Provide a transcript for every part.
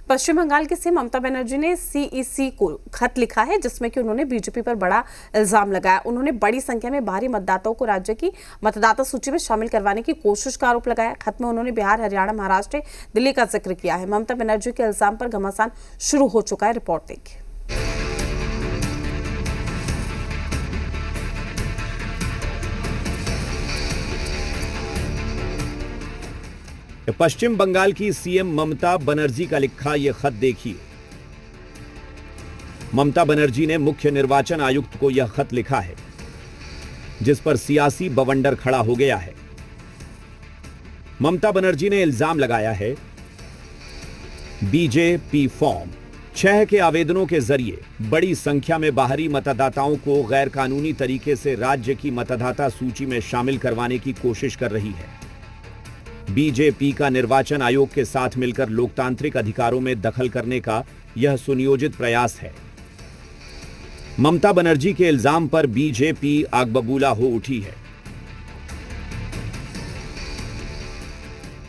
पश्चिम बंगाल की सीएम ममता बनर्जी ने सीईसी को खत लिखा है जिसमें कि उन्होंने बीजेपी पर बड़ा इल्जाम लगाया। उन्होंने बड़ी संख्या में बाहरी मतदाताओं को राज्य की मतदाता सूची में शामिल करवाने की कोशिश का आरोप लगाया। खत में उन्होंने बिहार, हरियाणा, महाराष्ट्र, दिल्ली का जिक्र किया है। ममता बनर्जी के इल्जाम पर घमासान शुरू हो चुका है। रिपोर्ट देखिए। पश्चिम बंगाल की सीएम ममता बनर्जी का लिखा यह खत देखिए। ममता बनर्जी ने मुख्य निर्वाचन आयुक्त को यह खत लिखा है जिस पर सियासी बवंडर खड़ा हो गया है। ममता बनर्जी ने इल्जाम लगाया है बीजेपी फॉर्म 6 के आवेदनों के जरिए बड़ी संख्या में बाहरी मतदाताओं को गैर कानूनी तरीके से राज्य की मतदाता सूची में शामिल करवाने की कोशिश कर रही है। बीजेपी का निर्वाचन आयोग के साथ मिलकर लोकतांत्रिक अधिकारों में दखल करने का यह सुनियोजित प्रयास है। ममता बनर्जी के इल्जाम पर बीजेपी आग बबूला हो उठी है।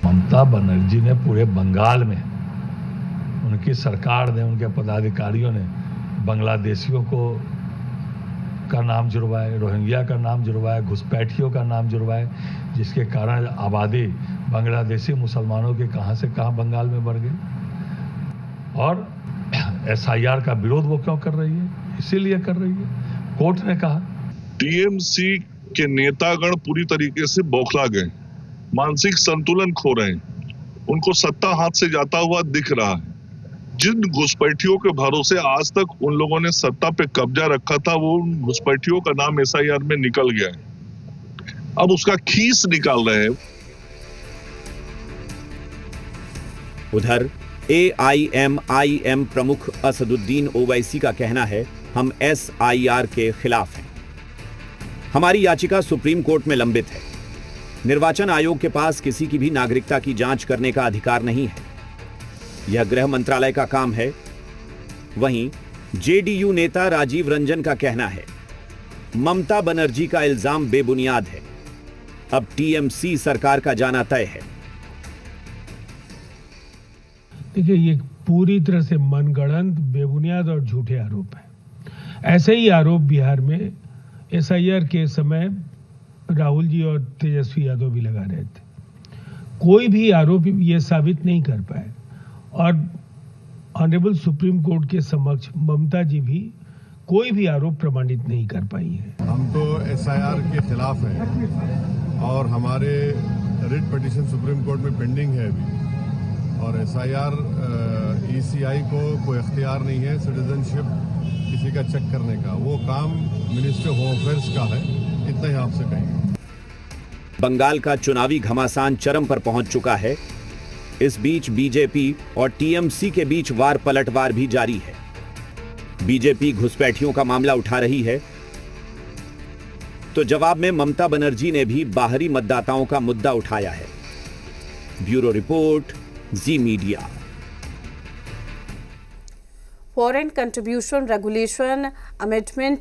ममता बनर्जी ने पूरे बंगाल में उनकी सरकार ने, उनके पदाधिकारियों ने बांग्लादेशियों का नाम जुड़वाए, रोहिंग्या का नाम जुड़वाए, घुसपैठियों का नाम जुड़वाए, जिसके कारण आबादी बांग्लादेशी मुसलमानों के कहां से कहां बंगाल में बढ़ गई। और एसआईआर का विरोध वो क्यों कर रही है? इसीलिए कर रही है, कोर्ट ने कहा। टीएमसी के नेतागण पूरी तरीके से बौखला गए, मानसिक संतुलन खो रहे हैं, उनको सत्ता हाथ से जाता हुआ दिख रहा है। जिन घुसपैठियों के भरोसे आज तक उन लोगों ने सत्ता पे कब्जा रखा था, वो उन घुसपैठियों का नाम एसआईआर में निकल गया है। अब उसका खीस निकाल रहे हैं। उधर एआईएमआईएम प्रमुख असदुद्दीन ओवैसी का कहना है, हम एसआईआर के खिलाफ हैं। हमारी याचिका सुप्रीम कोर्ट में लंबित है। निर्वाचन आयोग के पास किसी की भी नागरिकता की जांच करने का अधिकार नहीं है, यह गृह मंत्रालय का काम है। वहीं जेडीयू नेता राजीव रंजन का कहना है, ममता बनर्जी का इल्जाम बेबुनियाद है, अब टीएमसी सरकार का जाना तय है। देखिए, ये पूरी तरह से मनगढ़ंत, बेबुनियाद और झूठे आरोप हैं। ऐसे ही आरोप बिहार में एसआईआर के समय राहुल जी और तेजस्वी यादव भी लगा रहे थे। कोई भी आरोप ये साबित नहीं कर पाए और ऑनरेबल सुप्रीम कोर्ट के समक्ष ममता जी भी कोई भी आरोप प्रमाणित नहीं कर पाई है। हम तो एसआईआर के खिलाफ हैं और हमारे रिट पिटीशन सुप्रीम कोर्ट में पेंडिंग है अभी। और एसआईआर ईसीआई को कोई अख्तियार नहीं है सिटीजनशिप किसी का चेक करने का, वो काम मिनिस्ट्री ऑफ होम अफेयर्स का है। इतना ही आपसे कहेंगे। बंगाल का चुनावी घमासान चरम पर पहुंच चुका है। इस बीच बीजेपी और टीएमसी के बीच वार पलटवार भी जारी है। बीजेपी घुसपैठियों का मामला उठा रही है तो जवाब में ममता बनर्जी ने भी बाहरी मतदाताओं का मुद्दा उठाया है। Bureau report, Zee media. Foreign contribution regulation amendment